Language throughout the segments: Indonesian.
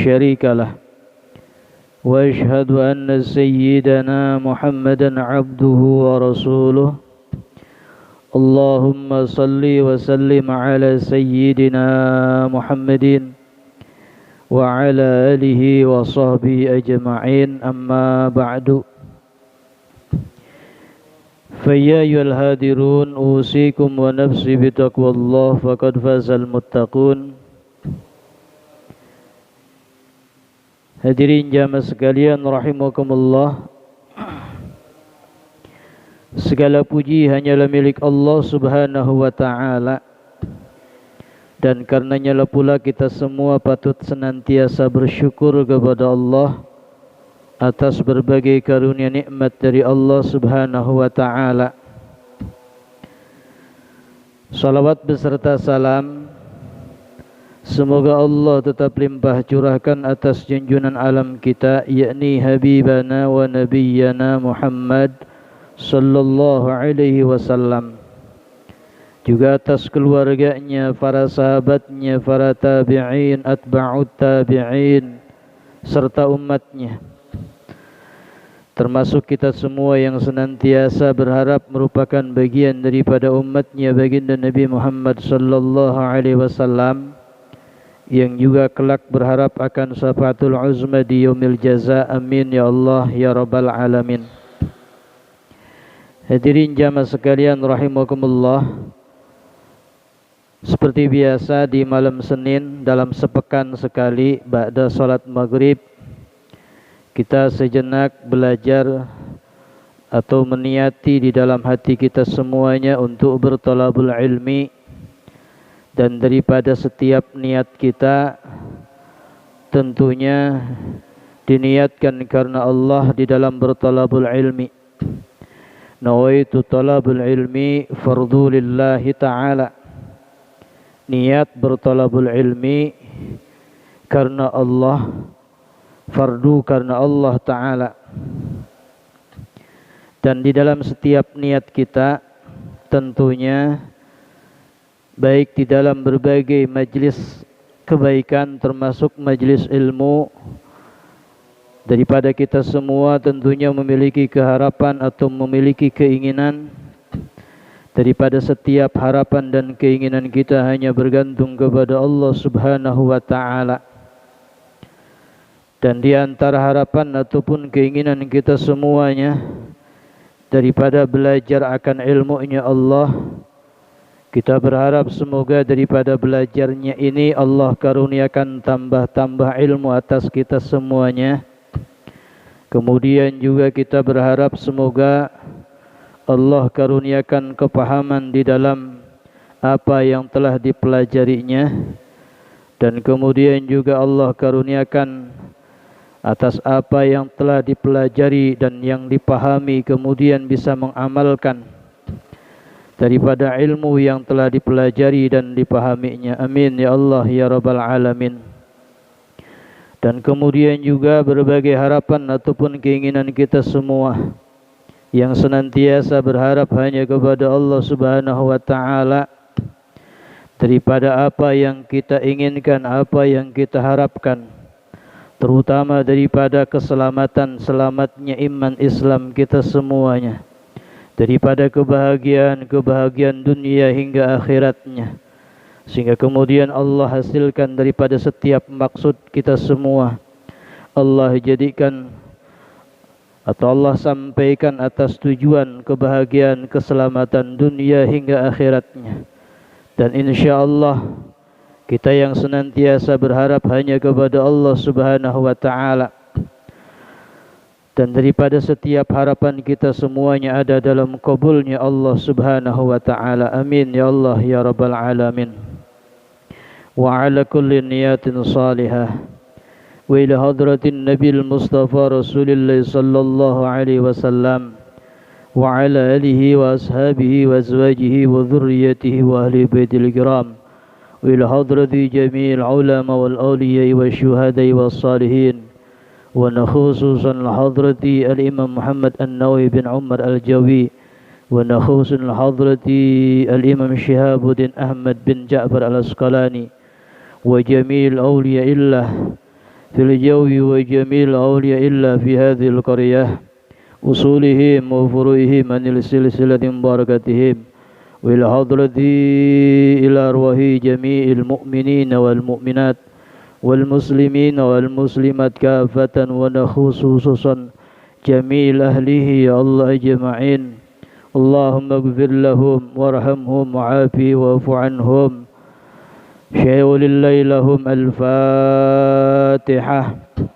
شريك له وأشهد أن سيدنا محمدا عبده ورسوله اللهم صل وسلم على سيدنا محمد وعلى آله وصحبه أجمعين أما بعد فيا أيها الهادرون أوصيكم ونفسي بتقوى الله فقد فاز المتقون. Hadirin jamaah sekalian rahimakumullah, segala puji hanyalah milik Allah Subhanahu wa ta'ala, dan karenanya lah pula kita semua patut senantiasa bersyukur kepada Allah atas berbagai karunia nikmat dari Allah Subhanahu wa ta'ala. Salawat beserta salam semoga Allah tetap limpah curahkan atas junjungan alam kita, yakni Habibana wa Nabiyyana Muhammad sallallahu alaihi wasallam, juga atas keluarganya, para sahabatnya, para tabi'in, atba'ut tabi'in, serta umatnya, termasuk kita semua yang senantiasa berharap merupakan bagian daripada umatnya baginda Nabi Muhammad sallallahu alaihi wasallam, yang juga kelak berharap akan syafaatul uzma di yaumil jaza. Amin ya Allah ya rabbal alamin. Hadirin jamaah sekalian rahimakumullah, seperti biasa di malam Senin dalam sepekan sekali ba'da salat maghrib, kita sejenak belajar atau meniati di dalam hati kita semuanya untuk bertalabul ilmi. Dan daripada setiap niat kita tentunya diniatkan karena Allah di dalam bertalabul ilmi. Nawaitu talabul ilmi fardu lillahi ta'ala. Niat bertalabul ilmi karena Allah, fardu karena Allah ta'ala. Dan di dalam setiap niat kita tentunya baik di dalam berbagai majlis kebaikan termasuk majlis ilmu, daripada kita semua tentunya memiliki keharapan atau memiliki keinginan, daripada setiap harapan dan keinginan kita hanya bergantung kepada Allah Subhanahu wa ta'ala. Dan di antara harapan ataupun keinginan kita semuanya daripada belajar akan ilmunya Allah, kita berharap semoga daripada belajarnya ini Allah karuniakan tambah-tambah ilmu atas kita semuanya. Kemudian juga kita berharap semoga Allah karuniakan kepahaman di dalam apa yang telah dipelajarinya. Dan kemudian juga Allah karuniakan atas apa yang telah dipelajari dan yang dipahami kemudian bisa mengamalkan daripada ilmu yang telah dipelajari dan dipahaminya. Amin ya Allah ya rabbal alamin. Dan kemudian juga berbagai harapan ataupun keinginan kita semua yang senantiasa berharap hanya kepada Allah Subhanahu wa ta'ala, daripada apa yang kita inginkan, apa yang kita harapkan, terutama daripada keselamatan, selamatnya iman Islam kita semuanya, daripada kebahagiaan dunia hingga akhiratnya, sehingga kemudian Allah hasilkan daripada setiap maksud kita semua, Allah jadikan atau Allah sampaikan atas tujuan kebahagiaan keselamatan dunia hingga akhiratnya. Dan insyaAllah kita yang senantiasa berharap hanya kepada Allah Subhanahu wa ta'ala, dan daripada setiap harapan kita semuanya ada dalam qabulnya Allah Subhanahu wa ta'ala. Amin ya Allah ya rabbal alamin. Wa ala kulli niyatin salihah wa ila hadratin nabil mustafa rasulillah sallallahu alaihi wasallam wa ala alihi wa ashabihi wa azwajihi wa dhurriyyatihi wa ahli baitil kiram wa ila hadrati jami'il ulama wal awliya wa syuhada'i was salihin ونخصوصا لحضرة الإمام محمد النووي بن عمر الجوي ونخصوصا لحضرة الإمام شهاب الدين أحمد بن جعفر العسقلاني وجميع الأولياء الله في الجو وجميع الأولياء إلا في هذه القرية أصولهم وفروعهم عن السلسلة بركتهم والحضرة إلى أرواح جميع المؤمنين والمؤمنات والمسلمين والمسلمات كافة ونخصوصا جميع أهله يا الله أجمعين اللهم اغفر لهم وارحمهم وعافهم واعف عنهم شيء لله لهم الفاتحة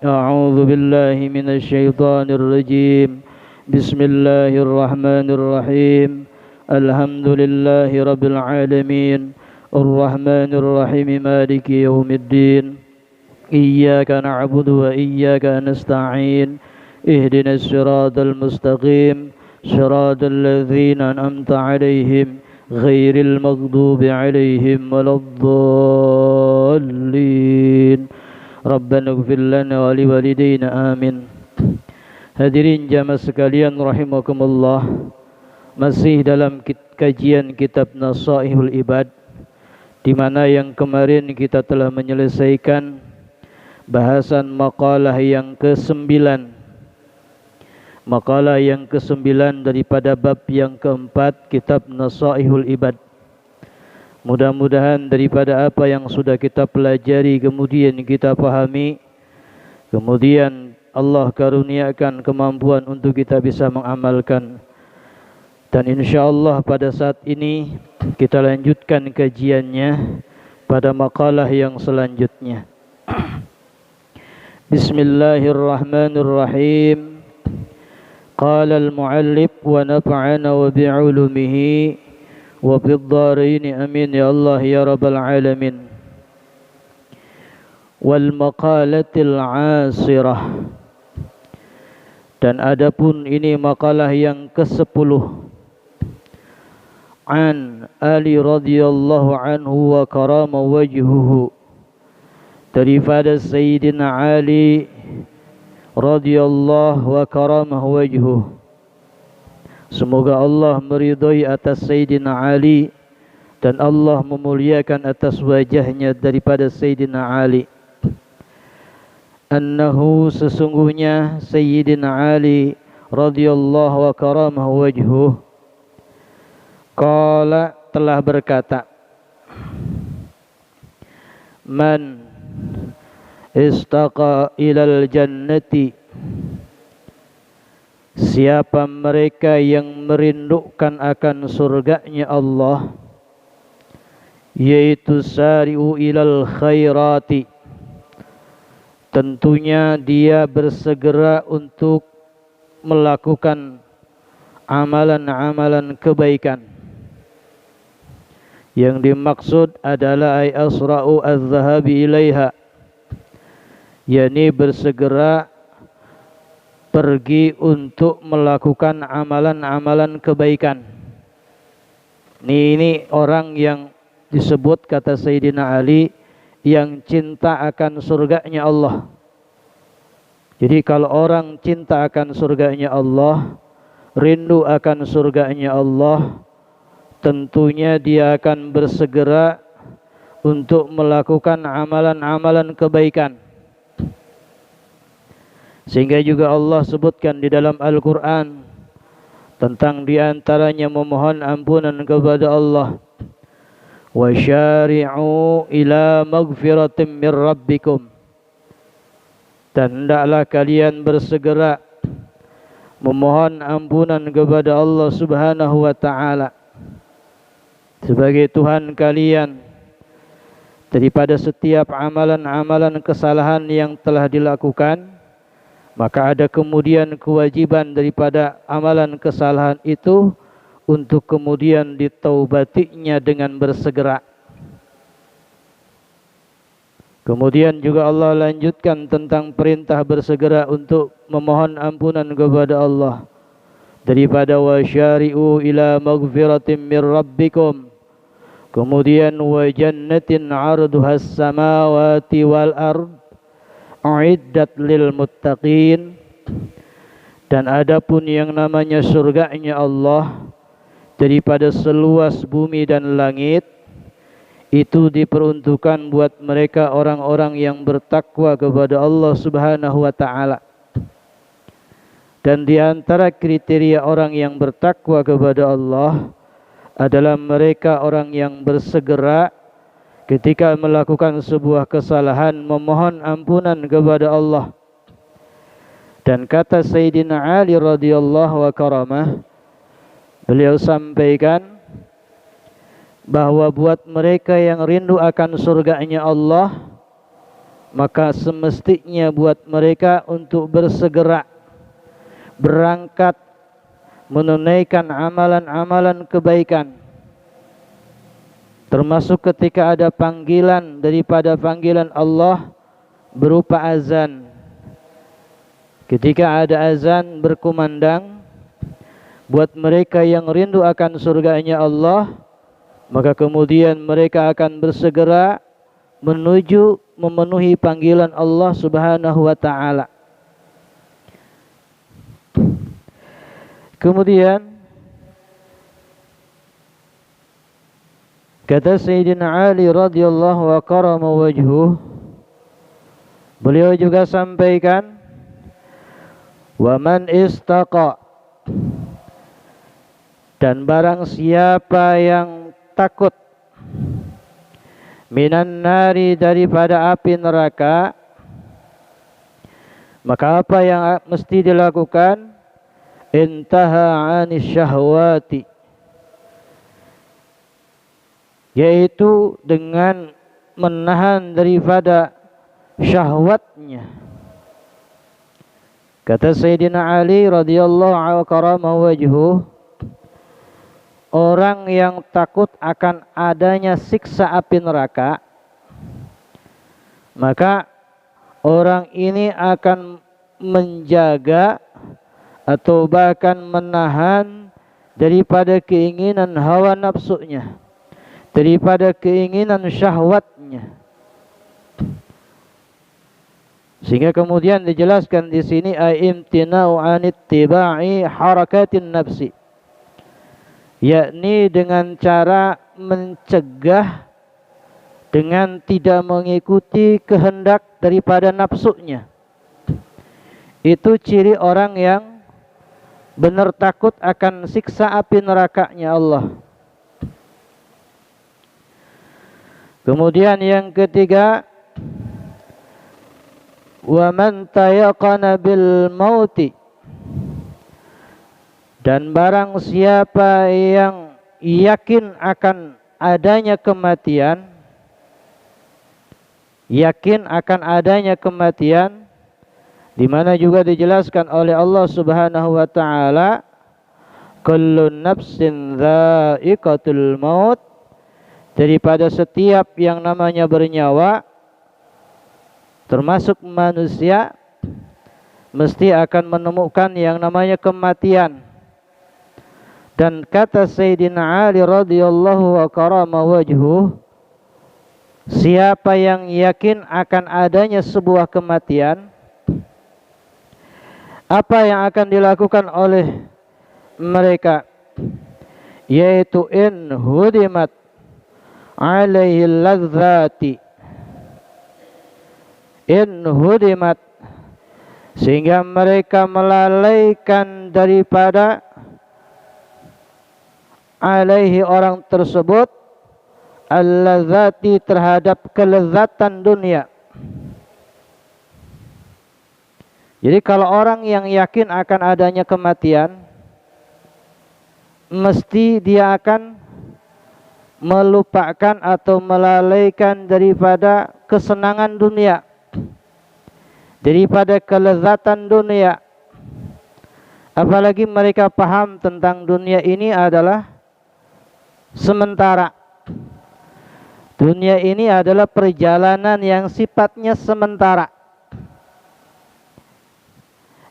أعوذ بالله من الشيطان الرجيم بسم الله الرحمن الرحيم الحمد لله رب العالمين الرحمن الرحيم مالك يوم الدين إياك نعبد وإياك نستعين اهدنا الصراط المستقيم صراط الذين أنعمت عليهم غير المغضوب عليهم ولا الضالين ربنا اغفر لنا ولوالدينا آمين. Hadirin jamaah sekalian rahimakumullah, masih dalam kajian kitab Nasaihul Ibad, di mana yang kemarin kita telah menyelesaikan bahasan makalah yang ke-9. Makalah yang ke-9 daripada bab yang ke-4 kitab Nasaihul Ibad. Mudah-mudahan daripada apa yang sudah kita pelajari kemudian kita pahami, kemudian Allah karuniakan kemampuan untuk kita bisa mengamalkan. Dan insyaallah pada saat ini kita lanjutkan kajiannya pada makalah yang selanjutnya. Bismillahirrahmanirrahim. Qala al-muallif wa nafa'ana wa bi'ulumihi wa fid dharain amin ya Allah ya rabbal alamin. Wal maqalatil 'asirah. Dan adapun ini makalah yang ke-10 an Ali radhiyallahu anhu wa karama wajhuhu, daripada Sayyidina Ali radhiyallahu wa karamah wajhuhu. Semoga Allah meridhai atas Sayyidina Ali dan Allah memuliakan atas wajahnya daripada Sayyidina Ali. Annahu, sesungguhnya Sayyidina Ali radhiyallahu wa karamah wajhuhu qala, telah berkata, man istaqa ilal jannati, siapa mereka yang merindukan akan surganya Allah, yaitu sari'u ilal khairati, tentunya dia bersegera untuk melakukan amalan-amalan kebaikan. Yang dimaksud adalah ay asra'u az-zahabi ilaiha, yakni bersegera pergi untuk melakukan amalan-amalan kebaikan. Ini orang yang disebut kata Sayyidina Ali yang cinta akan surganya Allah. Jadi kalau orang cinta akan surganya Allah, rindu akan surganya Allah, tentunya dia akan bersegera untuk melakukan amalan-amalan kebaikan. Sehingga juga Allah sebutkan di dalam Al-Quran tentang diantaranya memohon ampunan kepada Allah. Wa syari'u ila maghfiratin min rabbikum, dan hendaklah kalian bersegera memohon ampunan kepada Allah subhanahu wa ta'ala sebagai Tuhan kalian daripada setiap amalan-amalan kesalahan yang telah dilakukan. Maka ada kemudian kewajiban daripada amalan kesalahan itu untuk kemudian ditaubatinya dengan bersegera. Kemudian juga Allah lanjutkan tentang perintah bersegera untuk memohon ampunan kepada Allah daripada wasyari'u ila maghfiratin min rabbikum, kemudian wa jannatin 'arduhas samawati wal ard uiddat lil muttaqin, dan adapun yang namanya surganya Allah daripada seluas bumi dan langit, itu diperuntukkan buat mereka orang-orang yang bertakwa kepada Allah Subhanahu wa taala. Dan di antara kriteria orang yang bertakwa kepada Allah adalah mereka orang yang bersegera ketika melakukan sebuah kesalahan memohon ampunan kepada Allah. Dan kata Sayyidina Ali radhiyallahu wa karamah, beliau sampaikan bahwa buat mereka yang rindu akan surganya Allah, maka semestinya buat mereka untuk bersegera berangkat menunaikan amalan-amalan kebaikan, termasuk ketika ada panggilan daripada panggilan Allah berupa azan. Ketika ada azan berkumandang, buat mereka yang rindu akan surganya Allah, maka kemudian mereka akan bersegera menuju memenuhi panggilan Allah Subhanahu wa taala. Kemudian kata Sayyidina Ali radhiyallahu wa karama wajhuh, beliau juga sampaikan, wa man istaqa, dan barang siapa yang takut minan nari, daripada api neraka, maka apa yang mesti dilakukan? Intaha anis syahwati, yaitu dengan menahan daripada syahwatnya. Kata Sayyidina Ali radhiyallahu anhu karamah wajhuh, orang yang takut akan adanya siksa api neraka, maka orang ini akan menjaga atau bahkan menahan daripada keinginan hawa nafsunya, daripada keinginan syahwatnya. Sehingga kemudian dijelaskan di sini imtina'u anittiba'i harakatin nafsi, yakni dengan cara mencegah dengan tidak mengikuti kehendak daripada nafsunya. Itu ciri orang yang benar takut akan siksa api nerakanya Allah. Kemudian yang ketiga, wa man tayaqana bil mauti, dan barang siapa yang yakin akan adanya kematian, yakin akan adanya kematian, di mana juga dijelaskan oleh Allah Subhanahu wa taala, kullu nafsin dha'iqatul maut, daripada setiap yang namanya bernyawa termasuk manusia mesti akan menemukan yang namanya kematian. Dan kata Sayyidina Ali radhiyallahu wa karama wajhuh, siapa yang yakin akan adanya sebuah kematian, apa yang akan dilakukan oleh mereka? Yaitu in hudimat alaihi ladzati, in hudimat, sehingga mereka melalaikan daripada alaihi orang tersebut al-ladzati, terhadap kelezatan dunia. Jadi kalau orang yang yakin akan adanya kematian, mesti dia akan melupakan atau melalaikan daripada kesenangan dunia, daripada kelezatan dunia. Apalagi mereka paham tentang dunia ini adalah sementara. Dunia ini adalah perjalanan yang sifatnya sementara.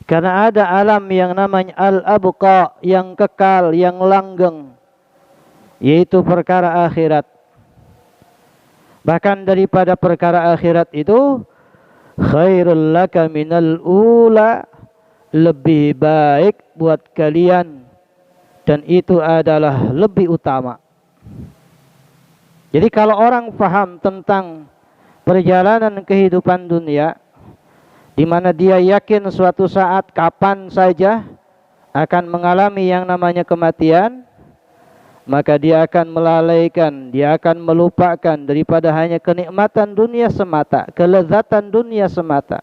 Karena ada alam yang namanya al-abqa, yang kekal, yang langgeng, yaitu perkara akhirat. Bahkan daripada perkara akhirat itu, khairul laka minal ula, lebih baik buat kalian, dan itu adalah lebih utama. Jadi kalau orang paham tentang perjalanan kehidupan dunia, di mana dia yakin suatu saat kapan saja akan mengalami yang namanya kematian, maka dia akan melalaikan, dia akan melupakan daripada hanya kenikmatan dunia semata, kelezatan dunia semata.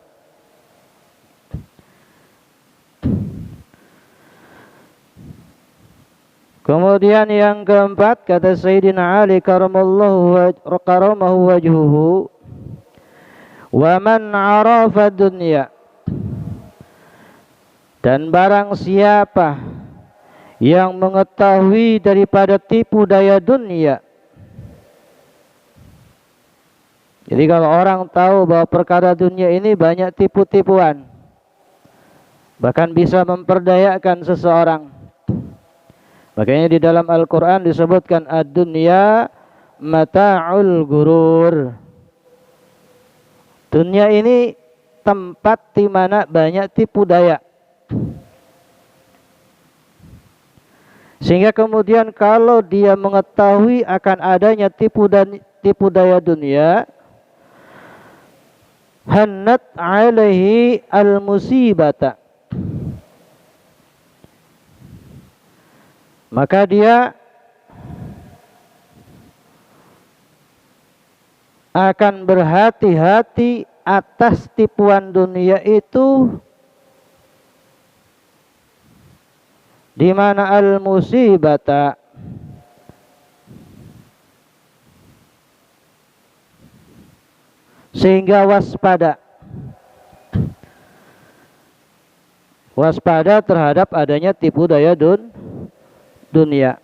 Kemudian yang keempat, kata Sayyidina Ali karamahu wajhuhu, wa man arafa dunya, dan barang siapa yang mengetahui daripada tipu daya dunia. Jadi kalau orang tahu bahwa perkara dunia ini banyak tipu-tipuan, bahkan bisa memperdayakan seseorang. Makanya di dalam Al-Quran disebutkan ad-dunya mata'ul gurur. Dunia ini tempat di mana banyak tipu daya. Sehingga kemudian kalau dia mengetahui akan adanya tipu daya dunia, hannat alaihi al-musibata, maka dia akan berhati-hati atas tipuan dunia itu, di mana al-musibata, sehingga waspada terhadap adanya tipu daya dunia.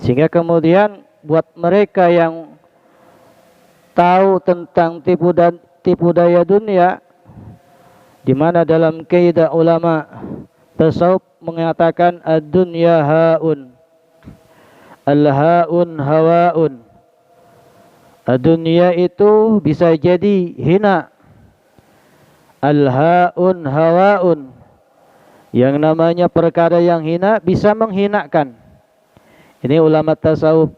Sehingga kemudian buat mereka yang tahu tentang tipu daya dunia, di mana dalam kaidah ulama tasawuf mengatakan ad-dunya haun, al-haun hawaun. Ad-dunya itu bisa jadi hina, al-haun hawaun. Yang namanya perkara yang hina bisa menghinakan. Ini ulama tasawuf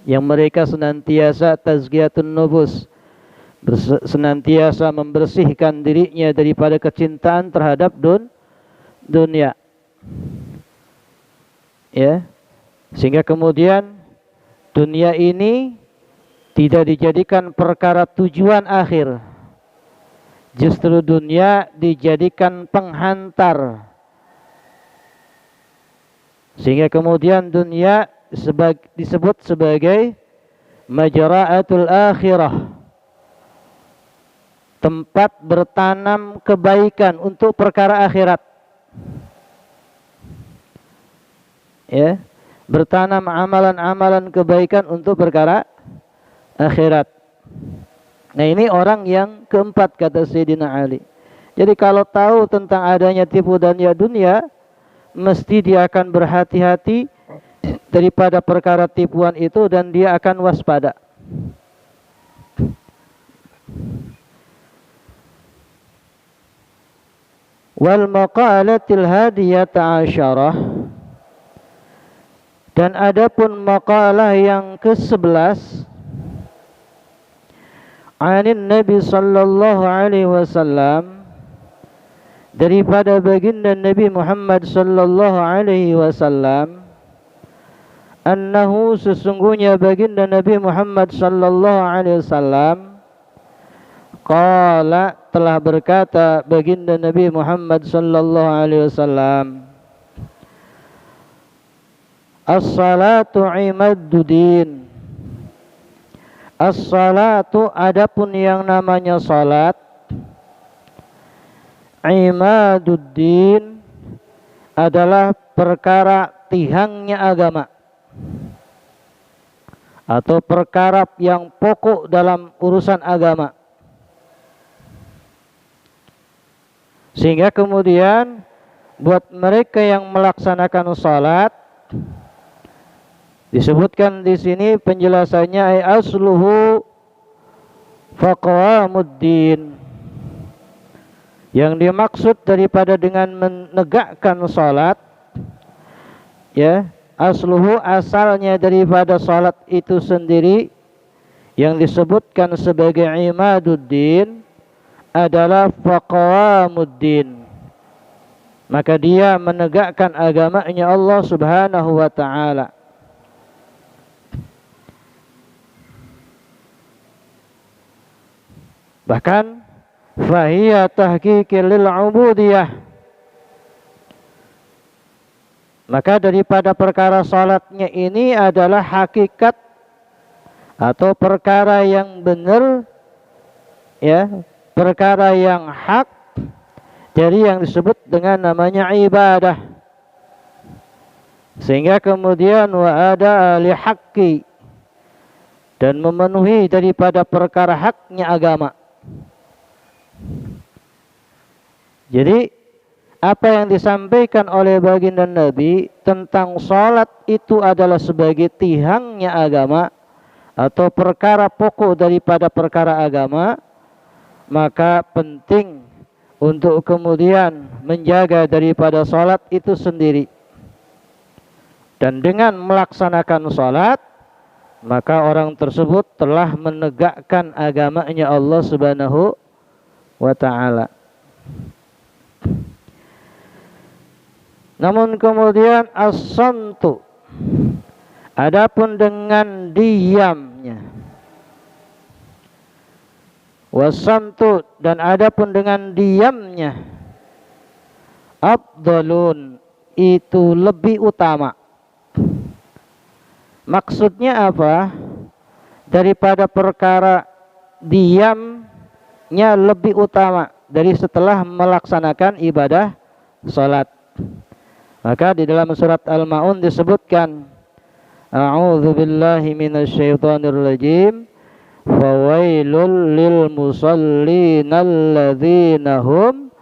yang mereka senantiasa tazkiyatun nufus, senantiasa membersihkan dirinya daripada kecintaan terhadap dunia. Ya. Sehingga kemudian dunia ini tidak dijadikan perkara tujuan akhir. Justru dunia dijadikan penghantar. Sehingga kemudian dunia disebut sebagai majra'atul akhirah, tempat bertanam kebaikan untuk perkara akhirat. Ya, bertanam amalan-amalan kebaikan untuk perkara akhirat. Nah, ini orang yang keempat, kata Sayyidina Ali. Jadi kalau tahu tentang adanya tipu daya dunia, mesti dia akan berhati-hati daripada perkara tipuan itu dan dia akan waspada. Wal maqalatil hadiyata asyarah, dan adapun maqalah yang ke-11 anin Nabi sallallahu alaihi wasallam, daripada baginda Nabi Muhammad sallallahu alaihi wasallam, annahu, sesungguhnya baginda Nabi Muhammad sallallahu alaihi wasallam, qala, telah berkata baginda Nabi Muhammad sallallahu alaihi wasallam, as-salatu imaduddin. As-salatu, adapun yang namanya salat, imaduddin, adalah perkara tihangnya agama, atau perkara yang pokok dalam urusan agama. Sehingga kemudian buat mereka yang melaksanakan salat, disebutkan di sini penjelasannya, ay asluhu faqawamuddin. Yang dimaksud daripada dengan menegakkan salat, ya, asluhu asalnya daripada salat itu sendiri yang disebutkan sebagai imaduddin adalah faqawamuddin, maka dia menegakkan agamanya Allah Subhanahu wa ta'ala. Bahkan fahiya tahqiqil lil ubudiyah, maka daripada perkara salatnya ini adalah hakikat atau perkara yang benar, ya, perkara yang hak dari yang disebut dengan namanya ibadah. Sehingga kemudian wa ada li haqqi, dan memenuhi daripada perkara haknya agama. Jadi apa yang disampaikan oleh baginda Nabi tentang salat itu adalah sebagai tihangnya agama atau perkara pokok daripada perkara agama, maka penting untuk kemudian menjaga daripada salat itu sendiri. Dan dengan melaksanakan salat, maka orang tersebut telah menegakkan agamanya Allah Subhanahu wa ta'ala. Namun kemudian as-samtu, adapun dengan diamnya, was-samtu, dan adapun dengan diamnya, afdalun, itu lebih utama. Maksudnya apa? Daripada perkara diamnya lebih utama dari setelah melaksanakan ibadah salat. Maka di dalam surat Al-Ma'un disebutkan, a'udzu billahi minasyaitonir rajim, fawailul lil musallin alladzina hum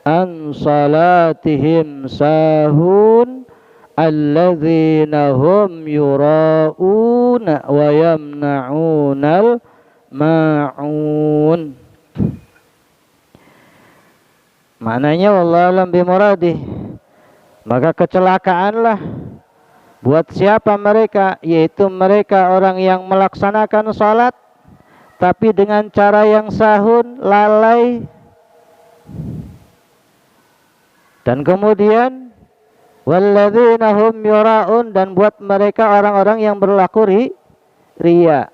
an salatihim sahun alladzina hum yura'una wa yamna'unal ma'un. Maknanya wallahu a'lam bimuradih, maka kecelakaanlah buat siapa mereka, yaitu mereka orang yang melaksanakan salat tapi dengan cara yang sahun, lalai, dan kemudian walladzina hum yura'un, dan buat mereka orang-orang yang berlaku riya,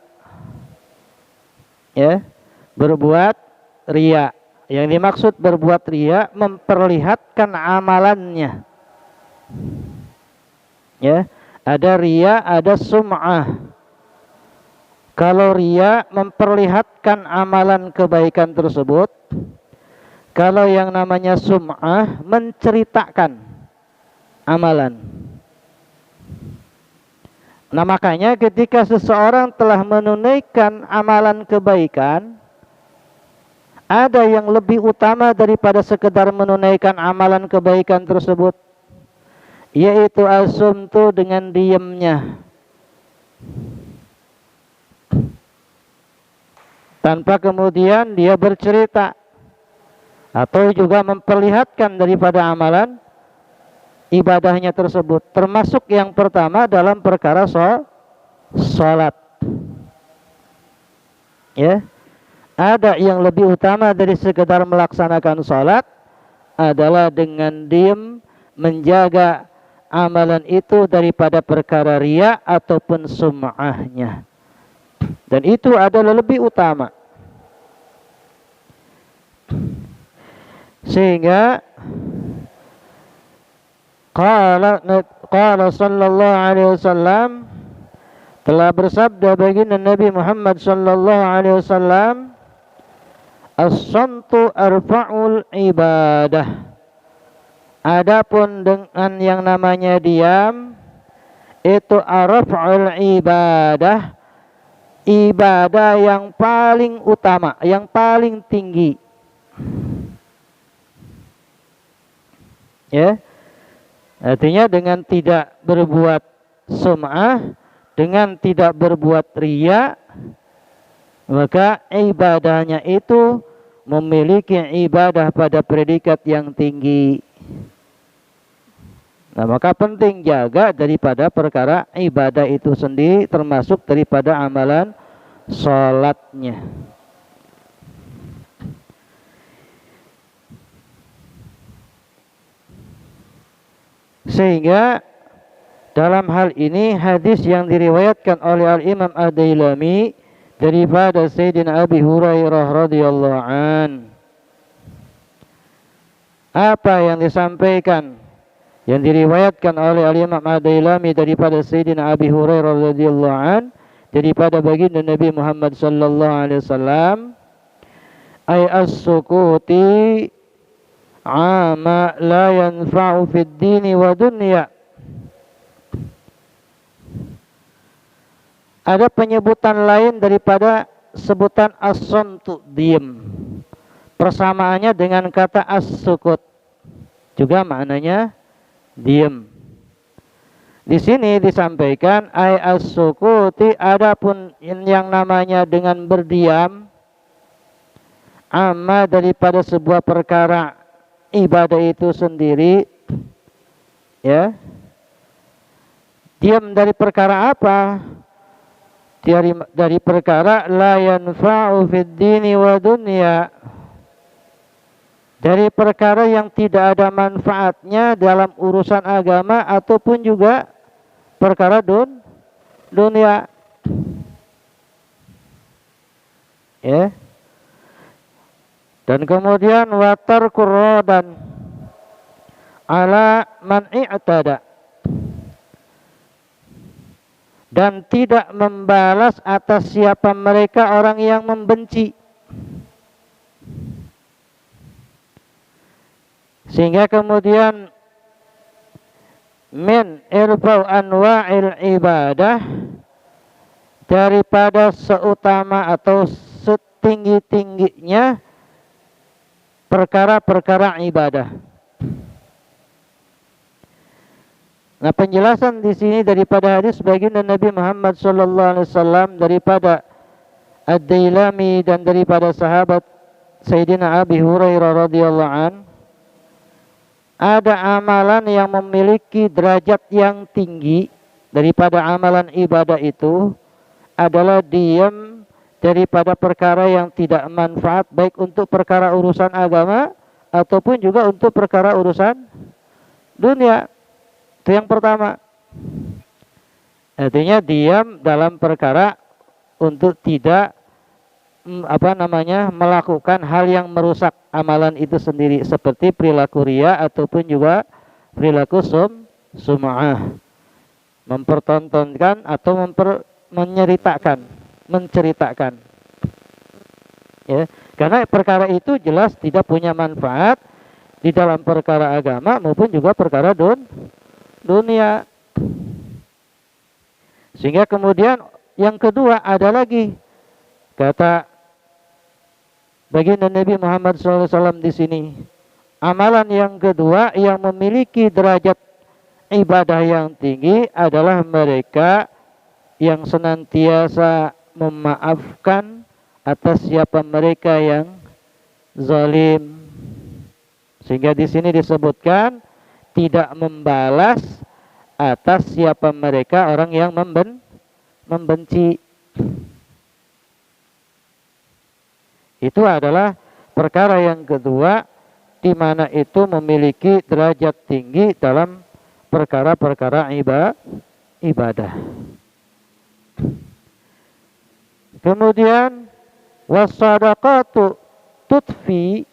ya, berbuat riya. Yang dimaksud berbuat riya, memperlihatkan amalannya. Ya, ada riya, ada sum'ah. Kalau riya memperlihatkan amalan kebaikan tersebut, kalau yang namanya sum'ah menceritakan amalan. Nah, makanya ketika seseorang telah menunaikan amalan kebaikan, ada yang lebih utama daripada sekedar menunaikan amalan kebaikan tersebut, yaitu as-sumtu, dengan diamnya, tanpa kemudian dia bercerita atau juga memperlihatkan daripada amalan ibadahnya tersebut. Termasuk yang pertama dalam perkara salat, ya. Ada yang lebih utama dari sekedar melaksanakan salat adalah dengan diam menjaga amalan itu daripada perkara riya ataupun sum'ahnya, dan itu adalah lebih utama. Sehingga qala sallallahu alaihi wasallam, telah bersabda baginda Nabi Muhammad sallallahu alaihi wasallam, as-samtu arfa'ul ibadah. Adapun dengan yang namanya diam, itu arfa'ul ibadah, ibadah yang paling utama, yang paling tinggi. Ya, artinya dengan tidak berbuat sum'ah, dengan tidak berbuat riya, maka ibadahnya itu memiliki ibadah pada predikat yang tinggi. Nah, maka penting jaga daripada perkara ibadah itu sendiri, termasuk daripada amalan sholatnya. Sehingga dalam hal ini hadis yang diriwayatkan oleh Al-Imam Ad-Dailami daripada Sayyidina Abi Hurairah radhiyallahu an, apa yang disampaikan yang diriwayatkan oleh Al-Imam Ad-Dailami daripada Sayyidina Abi Hurairah radhiyallahu an daripada baginda Nabi Muhammad sallallahu alaihi wasallam, ay as-sukuti ama la yanfa'u fid dini wa dunya. Ada penyebutan lain daripada sebutan as-samtu, diam. Persamaannya dengan kata as-sukut, juga maknanya diam. Di sini disampaikan ay as-sukuti, adapun yang namanya dengan berdiam, amma daripada sebuah perkara ibadah itu sendiri, ya. Diam dari perkara apa? Dari perkara la yanfa'u fid dini wa dunya, dari perkara yang tidak ada manfaatnya dalam urusan agama ataupun juga perkara dunia. Ya. Dan kemudian watar qurradan ala man i'tada, dan tidak membalas atas siapa mereka orang yang membenci. Sehingga kemudian min irfau anwa'il ibadah, daripada seutama atau setinggi-tingginya perkara-perkara ibadah. Nah, penjelasan di sini daripada hadis baginda Nabi Muhammad sallallahu alaihi wasallam daripada Ad-Dailami dan daripada sahabat Sayyidina Abi Hurairah radhiyallahu an, ada amalan yang memiliki derajat yang tinggi daripada amalan ibadah itu adalah diam daripada perkara yang tidak manfaat, baik untuk perkara urusan agama ataupun juga untuk perkara urusan dunia. Itu yang pertama. Artinya diam dalam perkara untuk tidak melakukan hal yang merusak amalan itu sendiri, seperti perilaku riya ataupun juga perilaku sum'ah, mempertontonkan atau menceritakan. Ya, karena perkara itu jelas tidak punya manfaat di dalam perkara agama maupun juga perkara dunia. Sehingga kemudian yang kedua ada lagi kata baginda Nabi Muhammad SAW di sini, amalan yang kedua yang memiliki derajat ibadah yang tinggi adalah mereka yang senantiasa memaafkan atas siapa mereka yang zalim. Sehingga di sini disebutkan tidak membalas atas siapa mereka orang yang membenci. Itu adalah perkara yang kedua, di mana itu memiliki derajat tinggi dalam perkara-perkara ibadah. Kemudian wassadaqatu tutfi,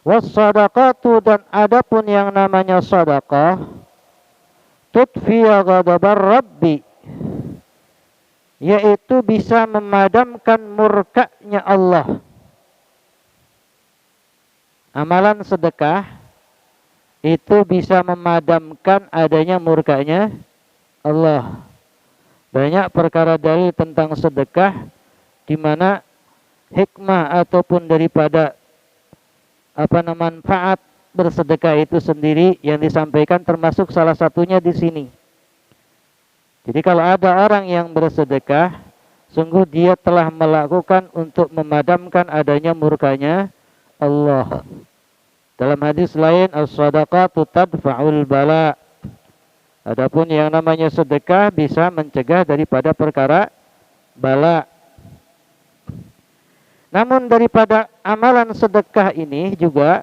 wassadaqatu, dan adapun yang namanya sedekah, tutfi ghadabar rabbi, yaitu bisa memadamkan murkanya Allah. Amalan sedekah itu bisa memadamkan adanya murkanya Allah. Banyak perkara dalil tentang sedekah di mana hikmah ataupun daripada manfaat bersedekah itu sendiri yang disampaikan, termasuk salah satunya di sini. Jadi kalau ada orang yang bersedekah, sungguh dia telah melakukan untuk memadamkan adanya murkanya Allah. Dalam hadis lain, as-sadaqatu tadfa'ul bala, Adapun yang namanya sedekah bisa mencegah daripada perkara bala. Namun daripada amalan sedekah ini juga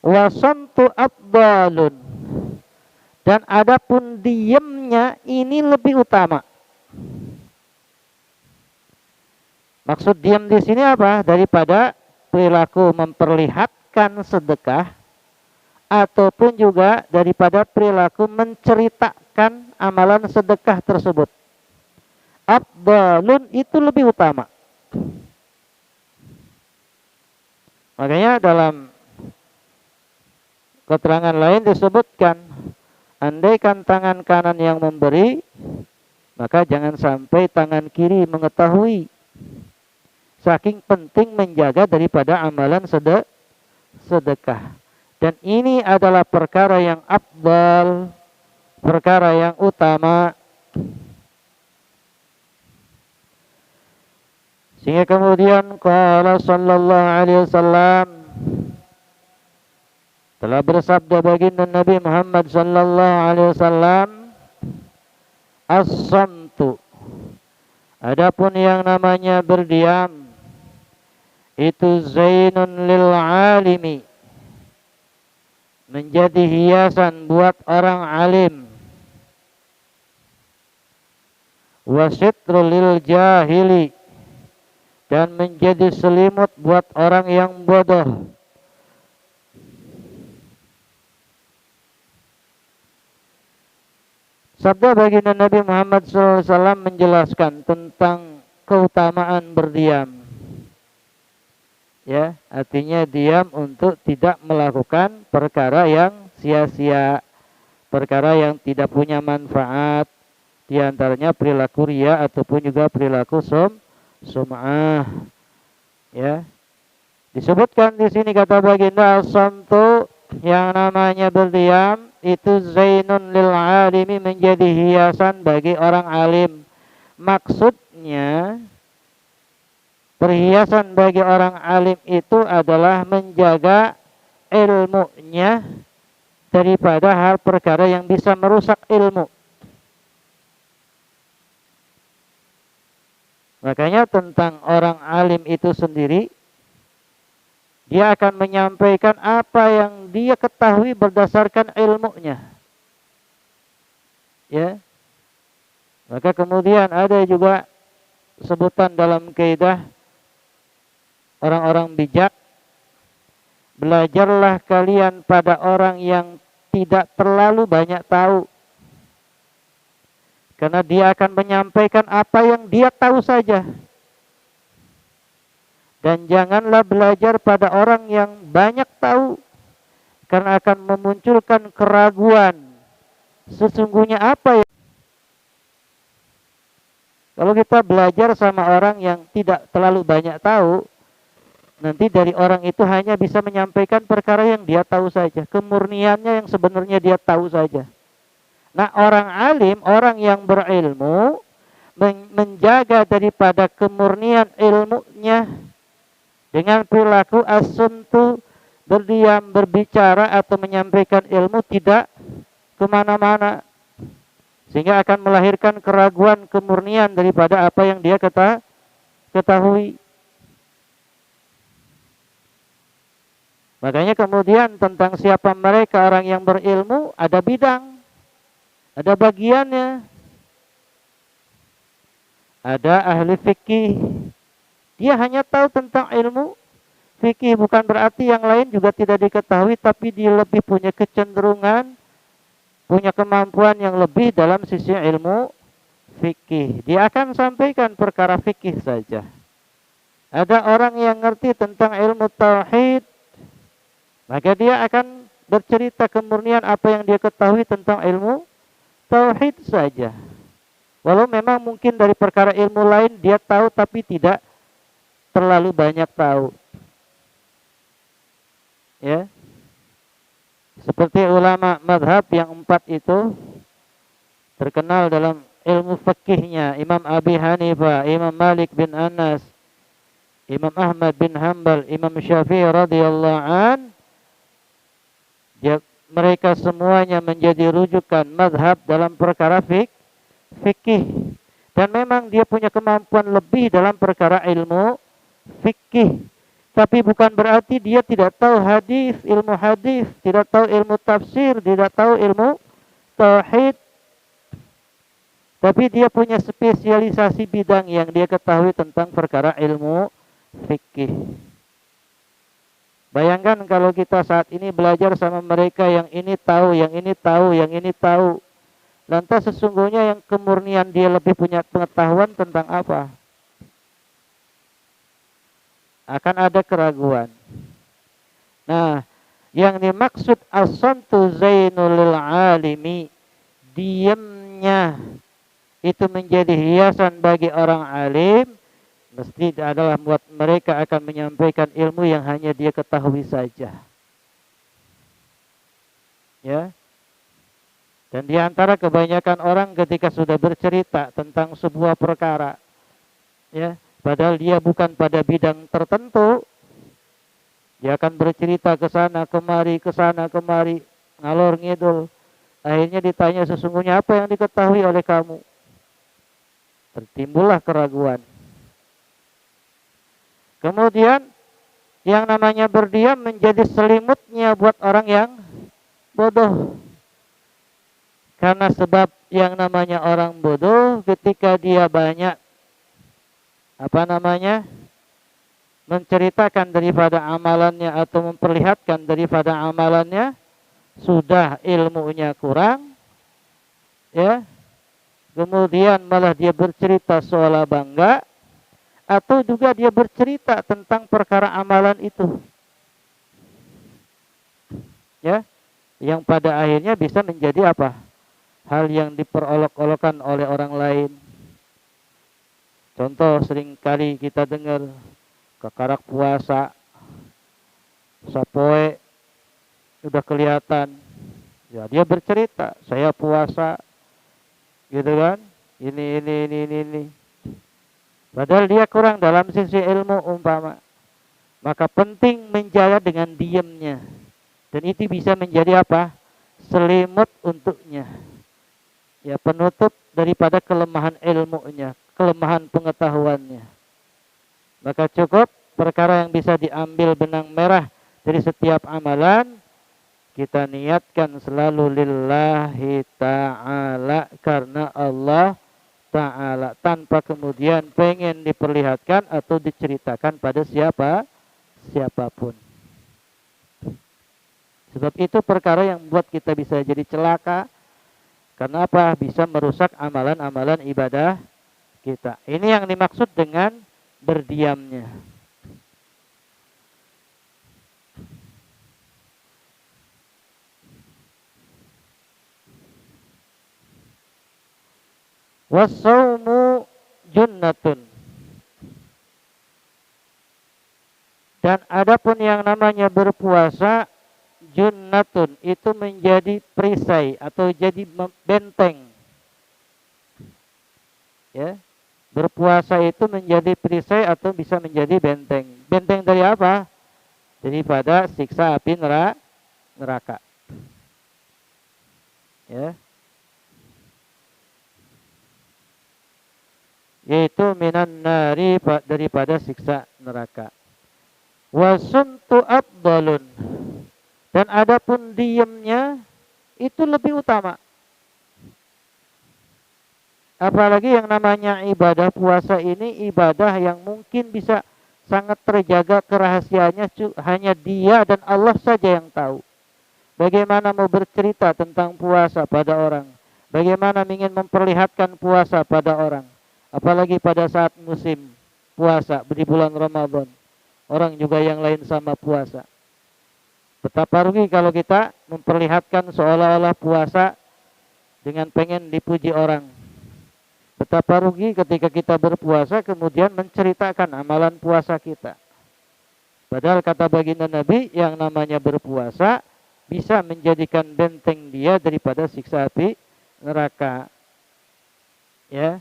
wasantu afdalun, dan adapun diamnya ini lebih utama. Maksud diam di sini apa? Daripada perilaku memperlihatkan sedekah ataupun juga daripada perilaku menceritakan amalan sedekah tersebut. Afdalun itu lebih utama. Makanya dalam keterangan lain disebutkan, andaikan tangan kanan yang memberi, maka jangan sampai tangan kiri mengetahui. Saking penting menjaga daripada amalan sedekah. Dan ini adalah perkara yang afdal, perkara yang utama. Sehingga kemudian qala sallallahu alaihi wasallam, telah bersabda baginda Nabi Muhammad sallallahu alaihi wasallam, as-samtu, adapun yang namanya berdiam, itu zainun lil alimi, menjadi hiasan buat orang alim, wa sitrul lil jahili, dan menjadi selimut buat orang yang bodoh. Sabda baginda Nabi Muhammad SAW menjelaskan tentang keutamaan berdiam. Ya, artinya diam untuk tidak melakukan perkara yang sia-sia, perkara yang tidak punya manfaat, di antaranya perilaku riya ataupun juga perilaku sum'ah. Ya. Disebutkan di sini kata baginda, as-samtu, yang namanya berdiam itu zainun lil alimi, menjadi hiasan bagi orang alim. Maksudnya perhiasan bagi orang alim itu adalah menjaga ilmunya daripada hal perkara yang bisa merusak ilmu. Makanya tentang orang alim itu sendiri, dia akan menyampaikan apa yang dia ketahui berdasarkan ilmunya. Ya. Maka kemudian ada juga sebutan dalam kaidah orang-orang bijak, belajarlah kalian pada orang yang tidak terlalu banyak tahu. Karena dia akan menyampaikan apa yang dia tahu saja. Dan janganlah belajar pada orang yang banyak tahu, karena akan memunculkan keraguan. Sesungguhnya apa ya? Kalau kita belajar sama orang yang tidak terlalu banyak tahu, nanti dari orang itu hanya bisa menyampaikan perkara yang dia tahu saja. Kemurniannya yang sebenarnya dia tahu saja. Nah, orang alim, orang yang berilmu, menjaga daripada kemurnian ilmunya dengan perilaku as-sumtu, berdiam, berbicara atau menyampaikan ilmu tidak kemana-mana, sehingga akan melahirkan keraguan kemurnian daripada apa yang dia ketahui. Makanya kemudian tentang siapa mereka orang yang berilmu, ada bidang, ada bagiannya. Ada ahli fikih, dia hanya tahu tentang ilmu fikih, bukan berarti yang lain juga tidak diketahui, tapi dia lebih punya kecenderungan, punya kemampuan yang lebih dalam sisi ilmu fikih. Dia akan sampaikan perkara fikih saja. Ada orang yang ngerti tentang ilmu tauhid, maka dia akan bercerita kemurnian apa yang dia ketahui tentang ilmu tauhid saja. Walau memang mungkin dari perkara ilmu lain dia tahu tapi tidak terlalu banyak tahu. Ya. Seperti ulama madhab yang 4 itu terkenal dalam ilmu fikihnya, Imam Abi Hanifah, Imam Malik bin Anas, Imam Ahmad bin Hanbal, Imam Syafi'i radhiyallahu an. Dia mereka semuanya menjadi rujukan mazhab dalam perkara fikih. Dan memang dia punya kemampuan lebih dalam perkara ilmu fikih. Tapi bukan berarti dia tidak tahu ilmu hadis, tidak tahu ilmu tafsir, tidak tahu ilmu tauhid. Tapi dia punya spesialisasi bidang yang dia ketahui tentang perkara ilmu fikih. Bayangkan kalau kita saat ini belajar sama mereka yang ini tahu, yang ini tahu, yang ini tahu. Lantas sesungguhnya yang kemurnian dia lebih punya pengetahuan tentang apa? Akan ada keraguan. Nah, yang dimaksud as-santu zainul alimi, diamnya itu menjadi hiasan bagi orang alim, mesti adalah buat mereka akan menyampaikan ilmu yang hanya dia ketahui saja. Ya. Dan di antara kebanyakan orang ketika sudah bercerita tentang sebuah perkara, ya, padahal dia bukan pada bidang tertentu, dia akan bercerita ke sana kemari, ngalor ngidul. Akhirnya ditanya sesungguhnya apa yang diketahui oleh kamu? Tertimbullah keraguan. Kemudian yang namanya berdiam menjadi selimutnya buat orang yang bodoh. Karena sebab yang namanya orang bodoh ketika dia banyak menceritakan daripada amalannya atau memperlihatkan daripada amalannya, sudah ilmunya kurang, ya. Kemudian malah dia bercerita seolah bangga, atau juga dia bercerita tentang perkara amalan itu, ya, yang pada akhirnya bisa menjadi apa? Hal yang diperolok-olokan oleh orang lain. Contoh seringkali kita dengar kekarak puasa, sapoe udah kelihatan, ya dia bercerita saya puasa, gitu kan? Ini. Padahal dia kurang dalam sisi ilmu umpama. Maka penting menjaga dengan diamnya. Dan itu bisa menjadi apa? Selimut untuknya. Ya, penutup daripada kelemahan ilmunya, kelemahan pengetahuannya. Maka cukup perkara yang bisa diambil benang merah dari setiap amalan, kita niatkan selalu lillahi ta'ala, karena Allah ta'ala, tanpa kemudian pengen diperlihatkan atau diceritakan pada siapapun. Sebab itu perkara yang membuat kita bisa jadi celaka. Karena apa? Bisa merusak amalan-amalan ibadah kita. Ini yang dimaksud dengan berdiamnya. Wasaumu junnatun. Dan adapun yang namanya berpuasa, junnatun, itu menjadi perisai atau jadi benteng. Ya. Berpuasa itu menjadi perisai atau bisa menjadi benteng. Benteng dari apa? Daripada siksa api neraka. Ya. Yaitu minan nari, daripada siksa neraka. Wasuntu afdalun. Dan adapun diamnya itu lebih utama. Apalagi yang namanya ibadah puasa ini ibadah yang mungkin bisa sangat terjaga kerahasiaannya, hanya dia dan Allah saja yang tahu. Bagaimana mau bercerita tentang puasa pada orang? Bagaimana ingin memperlihatkan puasa pada orang? Apalagi pada saat musim puasa di bulan Ramadan. Orang juga yang lain sama puasa. Betapa rugi kalau kita memperlihatkan seolah-olah puasa dengan pengen dipuji orang. Betapa rugi ketika kita berpuasa kemudian menceritakan amalan puasa kita. Padahal kata baginda Nabi, yang namanya berpuasa bisa menjadikan benteng dia daripada siksa api neraka. Ya.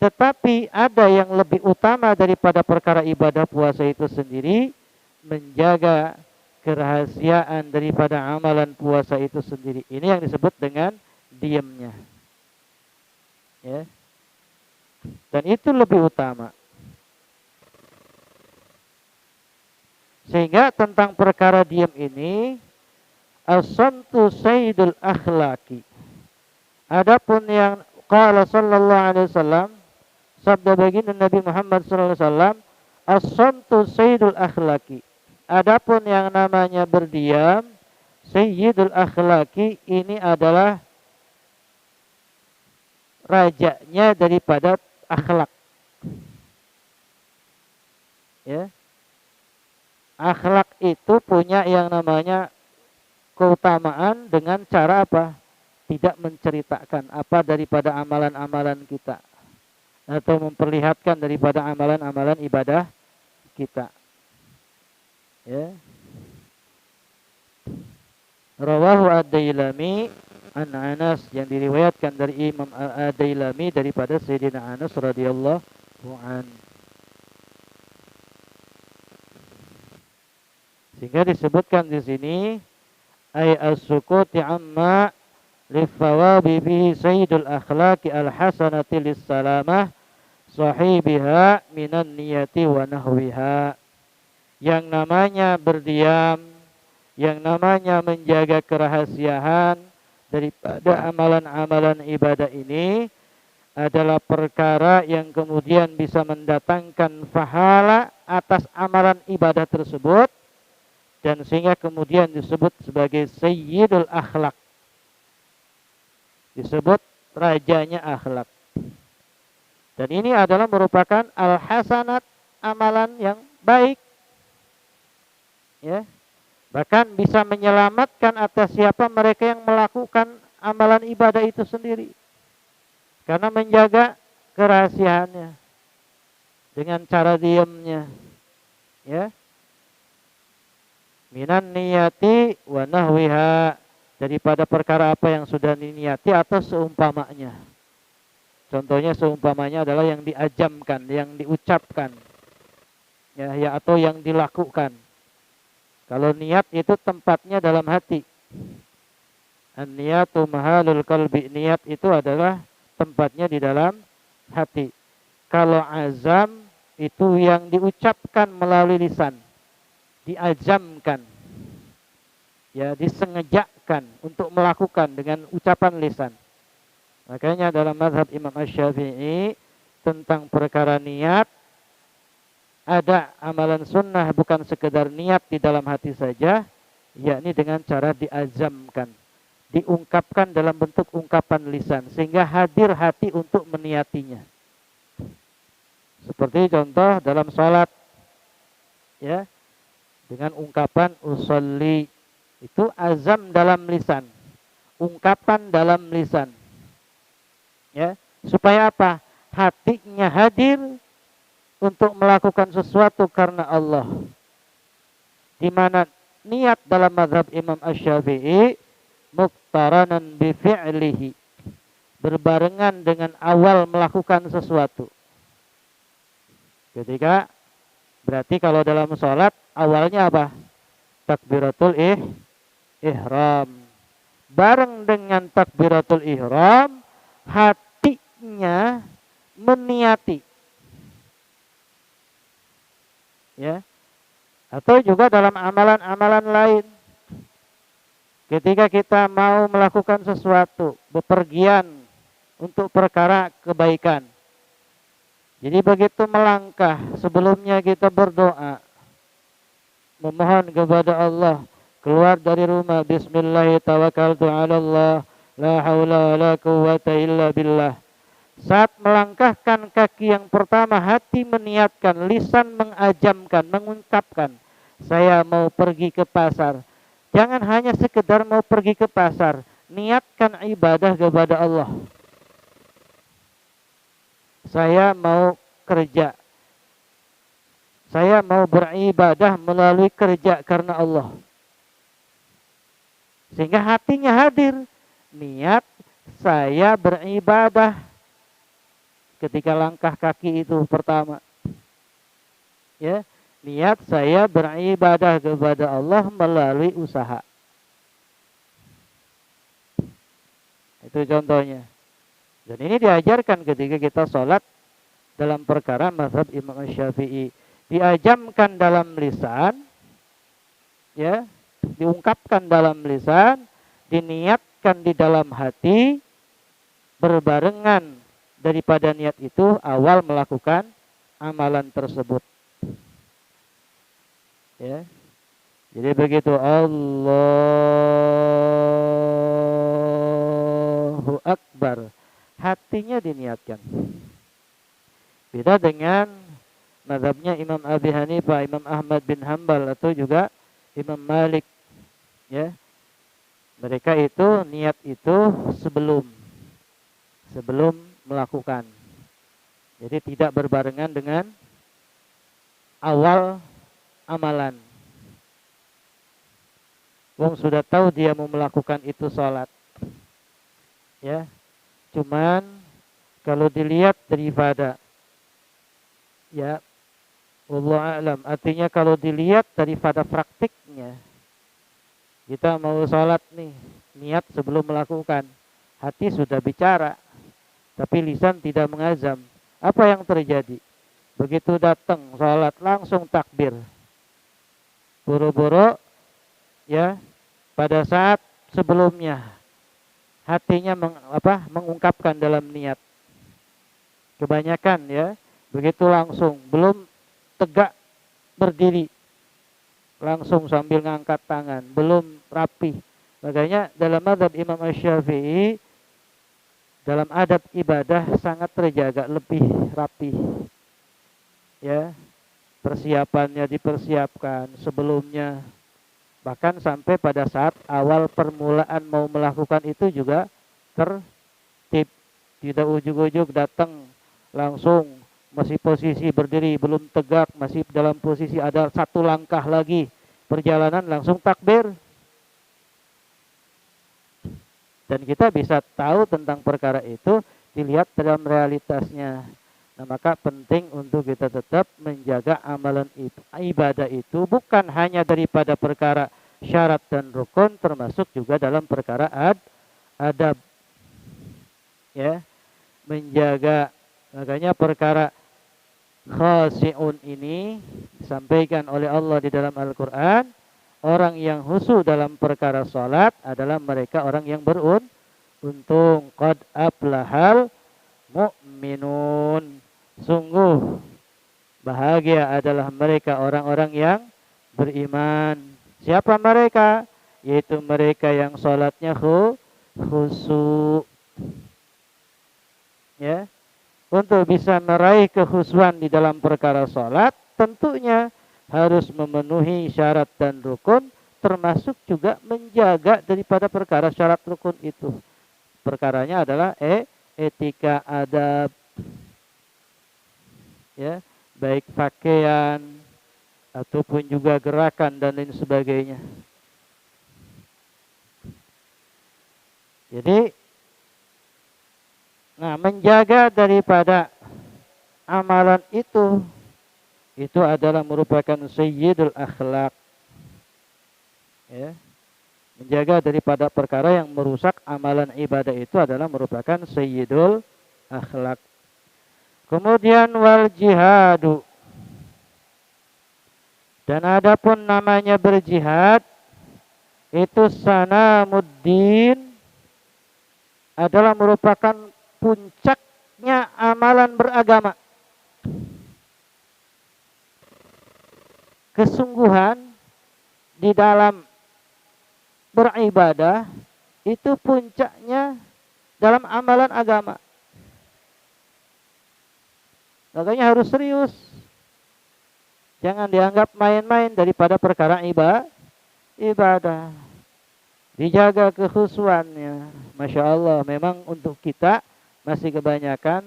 Tetapi ada yang lebih utama daripada perkara ibadah puasa itu sendiri, menjaga kerahasiaan daripada amalan puasa itu sendiri. Ini yang disebut dengan diamnya. Ya. Dan itu lebih utama. Sehingga tentang perkara diam ini, as-samtu sayyidul akhlaqi. Adapun yang qala sallallahu alaihi wasallam, sabda baginda Nabi Muhammad sallallahu alaihi wasallam, as-samtu sayyidul akhlaqi. Adapun yang namanya berdiam, sayyidul akhlaqi, ini adalah rajanya daripada akhlak. Ya. Akhlak itu punya yang namanya keutamaan dengan cara apa? Tidak menceritakan apa daripada amalan-amalan kita, atau memperlihatkan daripada amalan-amalan ibadah kita. Ya. Rawahu ad-Dailami an Anas, yang diriwayatkan dari Imam ad-Dailami daripada Sayyidina Anas radhiyallahu anhu. Sehingga disebutkan di sini ay as-sukuti amma lifawabi bihi sayyidul akhlaqi al-hasanati lis-salamah sahibiha minan niyati wa nahwiha. Yang namanya berdiam, yang namanya menjaga kerahasiaan daripada amalan-amalan ibadah ini adalah perkara yang kemudian bisa mendatangkan pahala atas amalan ibadah tersebut, dan sehingga kemudian disebut sebagai sayyidul akhlak, disebut rajanya akhlak. Dan ini adalah merupakan al-hasanat, amalan yang baik, ya. Bahkan bisa menyelamatkan atas siapa mereka yang melakukan amalan ibadah itu sendiri, karena menjaga kerahasiaannya dengan cara diamnya, ya. Minan niyati wa nahwiha, daripada perkara apa yang sudah diniati atau seumpamanya. Contohnya seumpamanya adalah yang diajamkan, yang diucapkan, ya atau yang dilakukan. Kalau niat itu tempatnya dalam hati. An-niyatu mahalul qalbi, niat itu adalah tempatnya di dalam hati. Kalau azam itu yang diucapkan melalui lisan, diazamkan, ya, disengajakan untuk melakukan dengan ucapan lisan. Makanya dalam mazhab Imam Asy-Syafi'i tentang perkara niat, ada amalan sunnah bukan sekedar niat di dalam hati saja, yakni dengan cara diazamkan, diungkapkan dalam bentuk ungkapan lisan, sehingga hadir hati untuk meniatinya. Seperti contoh dalam salat, ya, dengan ungkapan usolli, itu azam dalam lisan, ungkapan dalam lisan, ya, supaya apa? Hatinya hadir untuk melakukan sesuatu karena Allah. Di mana niat dalam mazhab Imam Asy-Syafi'i muqtaranan bi fi'lihi, berbarengan dengan awal melakukan sesuatu. Ketika berarti kalau dalam sholat awalnya apa? Takbiratul ihram. Bareng dengan takbiratul ihram, hatinya meniati. Ya. Atau juga dalam amalan-amalan lain. Ketika kita mau melakukan sesuatu, bepergian untuk perkara kebaikan. Jadi begitu melangkah, sebelumnya kita berdoa, memohon kepada Allah, keluar dari rumah, bismillahirrahmanirrahim, la haula wa la quwwata illa billah. Saat melangkahkan kaki yang pertama, hati meniatkan, lisan mengajamkan, mengungkapkan, saya mau pergi ke pasar. Jangan hanya sekedar mau pergi ke pasar, niatkan ibadah kepada Allah. Saya mau kerja, saya mau beribadah melalui kerja karena Allah. Sehingga hatinya hadir, niat saya beribadah ketika langkah kaki itu pertama. Ya, Niat saya beribadah kepada Allah melalui usaha. Itu contohnya. Dan ini diajarkan ketika kita sholat dalam perkara mazhab Imam Syafi'i. Diajamkan dalam lisan, ya, diungkapkan dalam lisan, diniatkan di dalam hati, berbarengan daripada niat itu awal melakukan amalan tersebut. Ya. Jadi begitu, Allahu Akbar, hatinya diniatkan. Beda dengan mazhabnya Imam Abi Hanifah, Imam Ahmad bin Hanbal atau juga Imam Malik. Ya. Mereka itu niat itu sebelum melakukan. Jadi tidak berbarengan dengan awal amalan. Wong sudah tahu dia mau melakukan itu sholat. Ya. Cuman kalau dilihat daripada, ya, wallahu a'lam, artinya kalau dilihat daripada praktiknya, kita mau sholat nih, niat sebelum melakukan, hati sudah bicara, tapi lisan tidak mengazam. Apa yang terjadi? Begitu datang sholat langsung takbir, boro-boro, ya, pada saat sebelumnya hatinya mengungkapkan dalam niat. Kebanyakan, ya, begitu langsung, belum tegak berdiri, langsung sambil ngangkat tangan, belum rapi. Makanya dalam mazhab Imam Syafi'i, dalam adab ibadah sangat terjaga, lebih rapi. Ya, persiapannya dipersiapkan sebelumnya. Bahkan sampai pada saat awal permulaan mau melakukan itu juga tertib. Tidak ujuk-ujuk datang langsung masih posisi berdiri, belum tegak, masih dalam posisi ada satu langkah lagi perjalanan, langsung takbir. Dan kita bisa tahu tentang perkara itu dilihat dalam realitasnya. Nah, maka penting untuk kita tetap menjaga amalan ibadah itu bukan hanya daripada perkara syarat dan rukun, termasuk juga dalam perkara adab. Ya, menjaga. Makanya perkara khasi'un ini disampaikan oleh Allah di dalam Al-Quran. Orang yang khusyuk dalam perkara salat adalah mereka orang yang beruntung. Qad aflahal mu'minun. Sungguh bahagia adalah mereka orang-orang yang beriman. Siapa mereka? Yaitu mereka yang salatnya khusyuk. Ya. Untuk bisa meraih kekhusyuan di dalam perkara salat, tentunya harus memenuhi syarat dan rukun, termasuk juga menjaga daripada perkara syarat rukun itu. Perkaranya adalah etika, adab, ya, baik pakaian ataupun juga gerakan dan lain sebagainya. Jadi, nah, menjaga daripada amalan itu adalah merupakan sayyidul akhlak. Ya. Menjaga daripada perkara yang merusak amalan ibadah itu adalah merupakan sayyidul akhlak. Kemudian wal jihadu. Dan adapun namanya berjihad itu sanamuddin, adalah merupakan puncaknya amalan beragama. Kesungguhan di dalam beribadah itu puncaknya dalam amalan agama. Makanya harus serius. Jangan dianggap main-main daripada perkara ibadah. Dijaga kekhusyuannya. Masya Allah, memang untuk kita masih kebanyakan,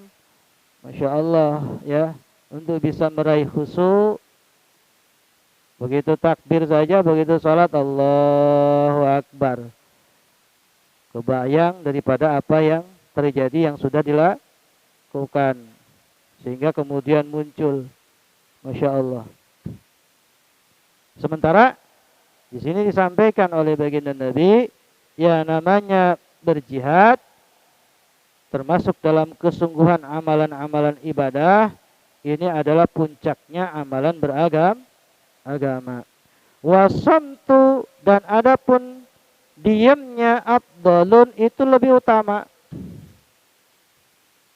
Masya Allah, ya, untuk bisa meraih khusyuk, begitu takbir saja, begitu sholat Allahu Akbar, kebayang daripada apa yang terjadi yang sudah dilakukan, sehingga kemudian muncul, Masya Allah, Sementara di sini disampaikan oleh baginda Nabi, ya namanya berjihad termasuk dalam kesungguhan amalan-amalan ibadah, ini adalah puncaknya amalan beragama. Wasamtu, dan adapun diamnya afdalun, itu lebih utama.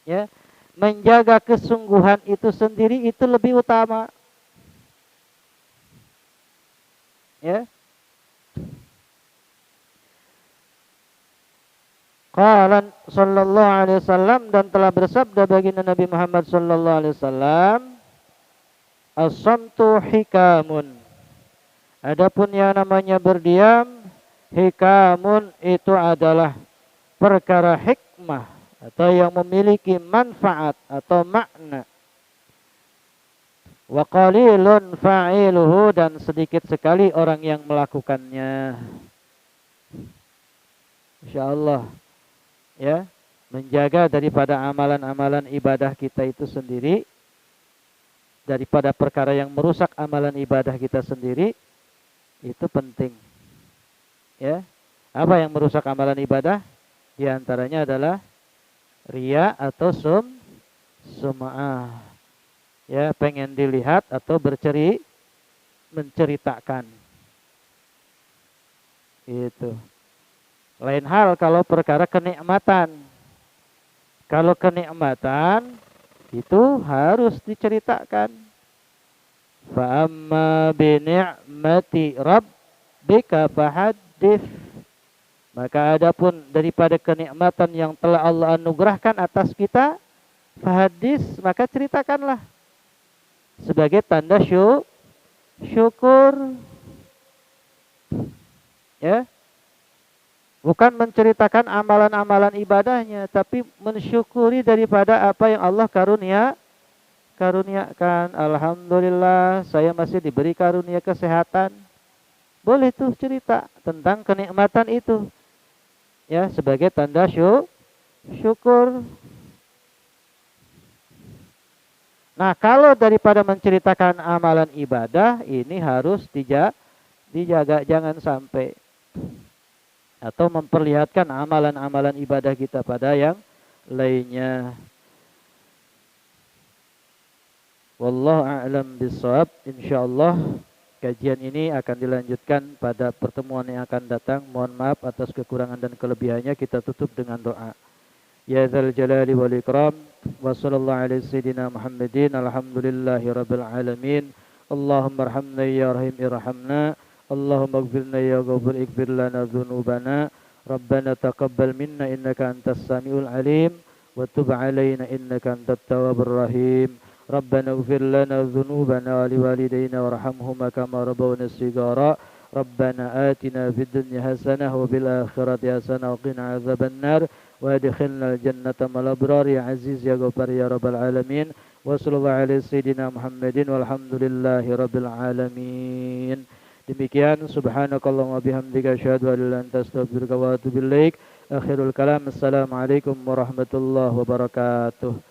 Ya, menjaga kesungguhan itu sendiri itu lebih utama. Ya. Qala sallallahu alaihi wasallam, dan telah bersabda baginda Nabi Muhammad sallallahu alaihi wasallam, as-samtu hikamun. Adapun yang namanya berdiam, hikamun, itu adalah perkara hikmah atau yang memiliki manfaat atau makna. Wa qalilun fa'iluhu, dan sedikit sekali orang yang melakukannya. Insyaallah, ya, menjaga daripada amalan-amalan ibadah kita itu sendiri, daripada perkara yang merusak amalan ibadah kita sendiri, itu penting. Ya, apa yang merusak amalan ibadah? Di antaranya adalah riya atau sum'ah. Ya, pengen dilihat atau menceritakan. Itu. Lain hal kalau perkara kenikmatan. Kalau kenikmatan itu harus diceritakan. Fa amma bi ni'mati rabbika fahaddits. Maka adapun daripada kenikmatan yang telah Allah anugerahkan atas kita, fahaddits, maka ceritakanlah sebagai tanda syukur. Ya. Bukan menceritakan amalan-amalan ibadahnya, tapi mensyukuri daripada apa yang Allah karuniakan. Alhamdulillah, saya masih diberi karunia kesehatan. Boleh tuh cerita tentang kenikmatan itu. Ya, sebagai tanda syukur. Nah, kalau daripada menceritakan amalan ibadah, ini harus dijaga, jangan sampai. Atau memperlihatkan amalan-amalan ibadah kita pada yang lainnya. Wallahu a'lam bishawab. Insyaallah kajian ini akan dilanjutkan pada pertemuan yang akan datang. Mohon maaf atas kekurangan dan kelebihannya. Kita tutup dengan doa. Ya dzal jalali wal ikram, wa sallallahu alaihi sayyidina Muhammadin, alhamdulillahi rabbil alamin. Allahumma arhamna ya rahim irhamna. Allahumma ighfirna ya ghafur ighfir lana dzunubana. Rabbana taqabbal minna innaka antas samiul alim wa tub alaina innaka antat tawwabur rahim. Rabbana ighfir lana dzunubana wa liwalidayna warhamhuma kama rabbawna shighara. Rabbana atina fid dunya hasanah wa fil akhirati hasanah wa qina adzabannar wa adkhilnal jannata ma'al abrar ya aziz ya ghafar ya rabbal alamin. Wa sallallahu alaihi sayyidina Muhammadin walhamdulillahi rabbil alamin. Demikian, subhanakallahumma bihamdika asyhadu an la ilaha illa anta astaghfiruka wa atubu ilaik. Akhirul kalam, assalamualaikum warahmatullahi wabarakatuh.